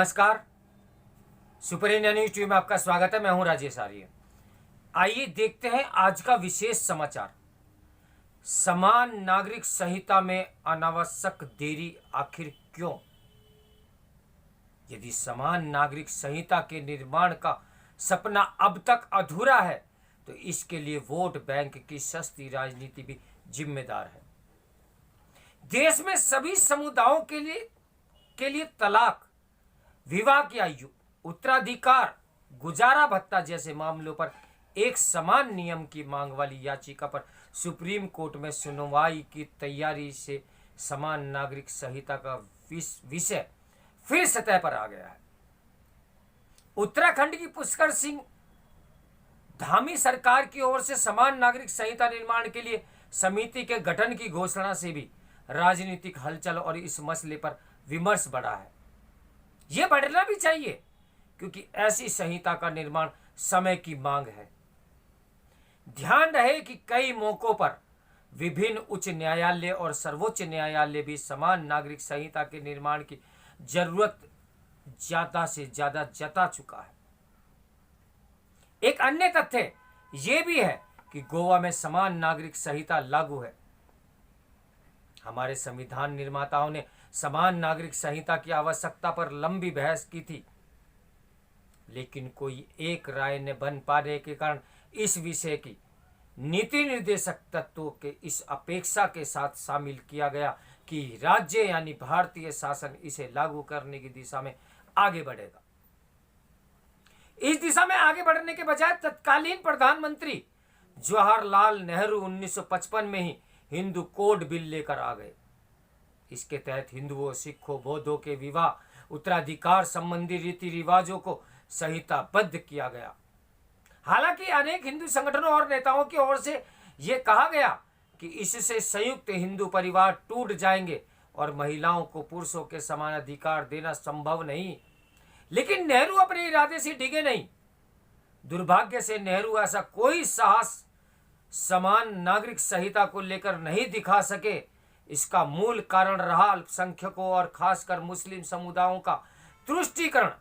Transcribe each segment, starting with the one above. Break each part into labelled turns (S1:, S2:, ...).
S1: नमस्कार। Super India news TV में आपका स्वागत है। मैं हूं राजेश आर्य। आइए देखते हैं आज का विशेष समाचार। समान नागरिक संहिता में अनावश्यक देरी आखिर क्यों? यदि समान नागरिक संहिता के निर्माण का सपना अब तक अधूरा है तो इसके लिए वोट बैंक की सस्ती राजनीति भी जिम्मेदार है। देश में सभी समुदायों के लिए तलाक, विवाह की आयु, उत्तराधिकार, गुजारा भत्ता जैसे मामलों पर एक समान नियम की मांग वाली याचिका पर सुप्रीम कोर्ट में सुनवाई की तैयारी से समान नागरिक संहिता का विषय फिर सतह पर आ गया है। उत्तराखंड की पुष्कर सिंह धामी सरकार की ओर से समान नागरिक संहिता निर्माण के लिए समिति के गठन की घोषणा से भी राजनीतिक हलचल और इस मसले पर विमर्श बढ़ा है। यह बढ़ना भी चाहिए क्योंकि ऐसी संहिता का निर्माण समय की मांग है। ध्यान रहे कि कई मौकों पर विभिन्न उच्च न्यायालय और सर्वोच्च न्यायालय भी समान नागरिक संहिता के निर्माण की जरूरत ज्यादा से ज्यादा जता चुका है। एक अन्य तथ्य यह भी है कि गोवा में समान नागरिक संहिता लागू है। हमारे संविधान निर्माताओं ने समान नागरिक संहिता की आवश्यकता पर लंबी बहस की थी, लेकिन कोई एक राय न बन पाने के कारण इस विषय की नीति निर्देशक तत्वों के इस अपेक्षा के साथ शामिल किया गया कि राज्य यानी भारतीय शासन इसे लागू करने की दिशा में आगे बढ़ेगा। इस दिशा में आगे बढ़ने के बजाय तत्कालीन प्रधानमंत्री जवाहरलाल नेहरू 1955 में ही हिंदू कोड बिल लेकर आ गए। इसके तहत हिंदुओं, सिखों, बौद्धों के विवाह, उत्तराधिकार संबंधी रीति रिवाजों को संहिताबद्ध किया गया। हालांकि अनेक हिंदू संगठनों और नेताओं की ओर से यह कहा गया कि इससे संयुक्त हिंदू परिवार टूट जाएंगे और महिलाओं को पुरुषों के समान अधिकार देना संभव नहीं। लेकिन नेहरू अपने इरादे से डिगे नहीं। दुर्भाग्य से नेहरू ऐसा कोई साहस समान नागरिक संहिता को लेकर नहीं दिखा सके। इसका मूल कारण रहा अल्पसंख्यकों और खासकर मुस्लिम समुदायों का तुष्टीकरण।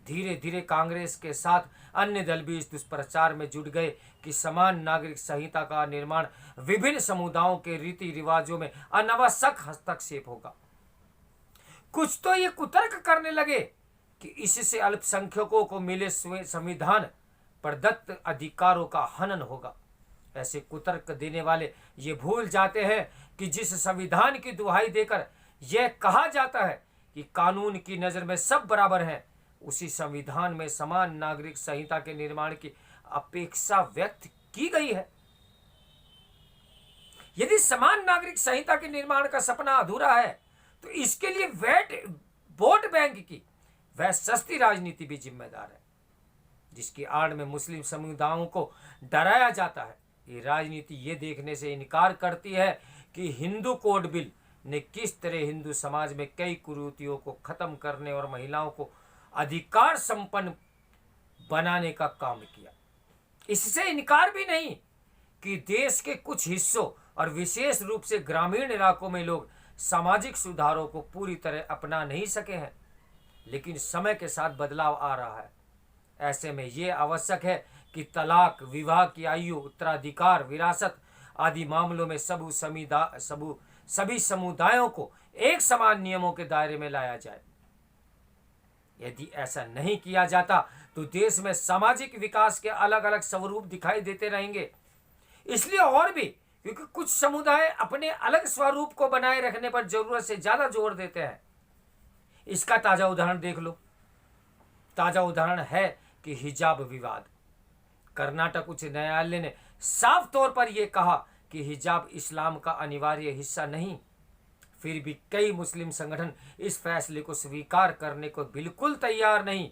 S1: धीरे धीरे कांग्रेस के साथ अन्य दल भी इस दुष्प्रचार में जुट गए कि समान नागरिक संहिता का निर्माण विभिन्न समुदायों के रीति रिवाजों में अनावश्यक हस्तक्षेप होगा। कुछ तो ये कुतर्क करने लगे कि इससे अल्पसंख्यकों को मिले संविधान प्रदत्त अधिकारों का हनन होगा। ऐसे कुतर्क देने वाले ये भूल जाते हैं कि जिस संविधान की दुहाई देकर यह कहा जाता है कि कानून की नजर में सब बराबर हैं, उसी संविधान में समान नागरिक संहिता के निर्माण की अपेक्षा व्यक्त की गई है। यदि समान नागरिक संहिता के निर्माण का सपना अधूरा है तो इसके लिए वोट बैंक की वह सस्ती राजनीति भी जिम्मेदार है, जिसकी आड़ में मुस्लिम समुदायों को डराया जाता है। ये राजनीति ये देखने से इनकार करती है कि हिंदू कोड बिल ने किस तरह हिंदू समाज में कई कुरीतियों को खत्म करने और महिलाओं को अधिकार संपन्न बनाने का काम किया। इससे इनकार भी नहीं कि देश के कुछ हिस्सों और विशेष रूप से ग्रामीण इलाकों में लोग सामाजिक सुधारों को पूरी तरह अपना नहीं सके हैं, लेकिन समय के साथ बदलाव आ रहा है। ऐसे में यह आवश्यक है कि तलाक, विवाह की आयु, उत्तराधिकार, विरासत आदि मामलों में सभी समुदायों को एक समान नियमों के दायरे में लाया जाए। यदि ऐसा नहीं किया जाता तो देश में सामाजिक विकास के अलग अलग स्वरूप दिखाई देते रहेंगे। इसलिए और भी क्योंकि कुछ समुदाय अपने अलग स्वरूप को बनाए रखने पर जरूरत से ज्यादा जोर देते हैं। इसका ताजा उदाहरण देख लो। ताजा उदाहरण है कि हिजाब विवाद। कर्नाटक उच्च न्यायालय ने साफ तौर पर यह कहा कि हिजाब इस्लाम का अनिवार्य हिस्सा नहीं। फिर भी कई मुस्लिम संगठन इस फैसले को स्वीकार करने को बिल्कुल तैयार नहीं।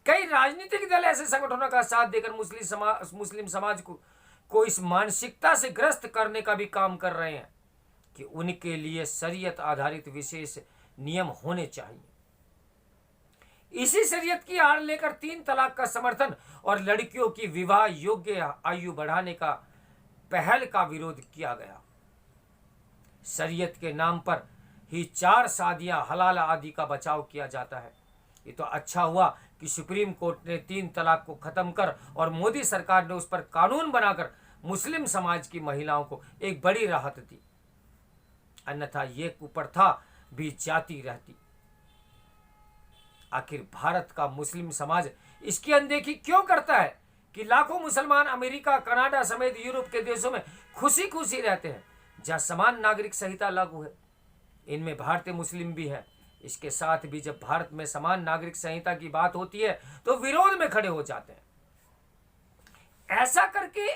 S1: कई राजनीतिक दल ऐसे संगठनों का साथ देकर मुस्लिम समाज को इस मानसिकता से ग्रस्त करने का भी काम कर रहे हैं कि उनके लिए शरीयत आधारित विशेष नियम होने चाहिए। इसी शरीयत की आड़ लेकर 3 तलाक का समर्थन और लड़कियों की विवाह योग्य आयु बढ़ाने का पहल का विरोध किया गया। शरीयत के नाम पर ही 4 शादियां, हलाल आदि का बचाव किया जाता है। ये तो अच्छा हुआ कि सुप्रीम कोर्ट ने 3 तलाक को खत्म कर और मोदी सरकार ने उस पर कानून बनाकर मुस्लिम समाज की महिलाओं को एक बड़ी राहत दी, अन्यथा ये कुप्रथा भी जाती रहती। आखिर भारत का मुस्लिम समाज इसकी अनदेखी क्यों करता है कि लाखों मुसलमान अमेरिका, कनाडा समेत यूरोप के देशों में खुशी खुशी रहते हैं जहां समान नागरिक संहिता लागू है। इनमें भारतीय मुस्लिम भी है। इसके साथ भी जब भारत में समान नागरिक संहिता की बात होती है तो विरोध में खड़े हो जाते हैं। ऐसा करके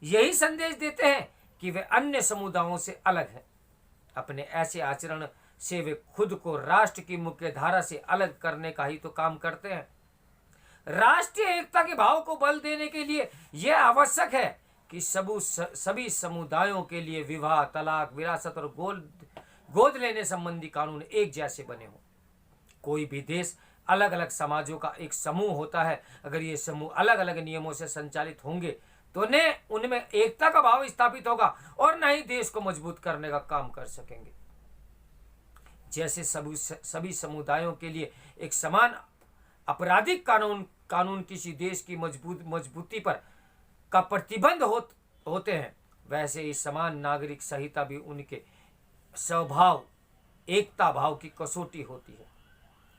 S1: यही संदेश देते हैं कि वे अन्य समुदायों से अलग हैं। अपने ऐसे आचरण से वे खुद को राष्ट्र की मुख्य धारा से अलग करने का ही तो काम करते हैं। राष्ट्रीय एकता के भाव को बल देने के लिए यह आवश्यक है कि सभी समुदायों के लिए विवाह, तलाक, विरासत और गोद लेने संबंधी कानून एक जैसे बने हों। कोई भी देश अलग अलग समाजों का एक समूह होता है। अगर ये समूह अलग अलग नियमों से संचालित होंगे तो न उनमें एकता का भाव स्थापित होगा और न ही देश को मजबूत करने का काम कर सकेंगे। जैसे सभी समुदायों के लिए एक समान आपराधिक कानून किसी देश की मजबूती पर का प्रतिबंध होते हैं, वैसे ही समान नागरिक संहिता भी उनके स्वभाव, एकता भाव की कसौटी होती है।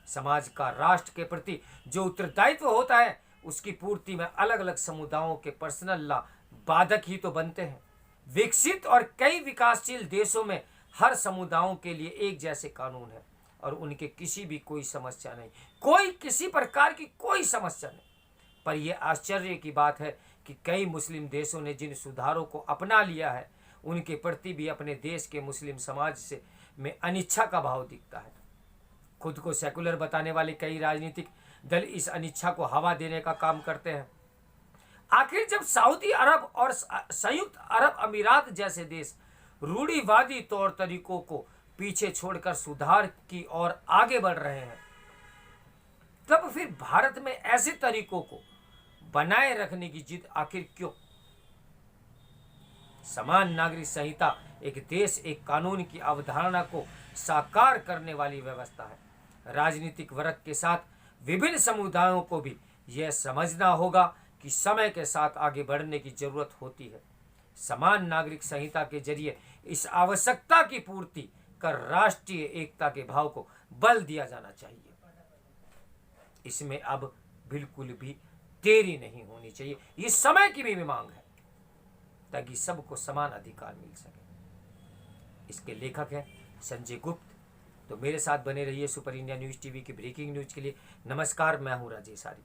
S1: समाज का राष्ट्र के प्रति जो उत्तरदायित्व होता है उसकी पूर्ति में अलग अलग समुदायों के पर्सनल लॉ बाधक ही तो बनते हैं। विकसित और कई विकासशील देशों में हर समुदायों के लिए एक जैसे कानून है और उनके कोई समस्या नहीं, कोई किसी प्रकार की कोई समस्या नहीं। पर यह आश्चर्य की बात है कि कई मुस्लिम देशों ने जिन सुधारों को अपना लिया है उनके प्रति भी अपने देश के मुस्लिम समाज में अनिच्छा का भाव दिखता है। खुद को सेकुलर बताने वाले कई राजनीतिक दल इस अनिच्छा को हवा देने का काम करते हैं। आखिर जब सऊदी अरब और संयुक्त अरब अमीरात जैसे देश रूढ़िवादी तौर तरीकों को पीछे छोड़कर सुधार की ओर आगे बढ़ रहे हैं, तब फिर भारत में ऐसे तरीकों को बनाए रखने की जिद आखिर क्यों? समान नागरिक संहिता एक देश एक कानून की अवधारणा को साकार करने वाली व्यवस्था है। राजनीतिक वर्ग के साथ विभिन्न समुदायों को भी यह समझना होगा कि समय के साथ आगे बढ़ने की जरूरत होती है। समान नागरिक संहिता के जरिए इस आवश्यकता की पूर्ति कर राष्ट्रीय एकता के भाव को बल दिया जाना चाहिए। इसमें अब बिल्कुल भी देरी नहीं होनी चाहिए। ये समय की भी मांग है ताकि सबको समान अधिकार मिल सके। इसके लेखक हैं संजय गुप्त। तो मेरे साथ बने रहिए सुपर इंडिया न्यूज़ टीवी की ब्रेकिंग न्यूज़ के लिए। नमस्कार, मैं हूं राजेश आर्य।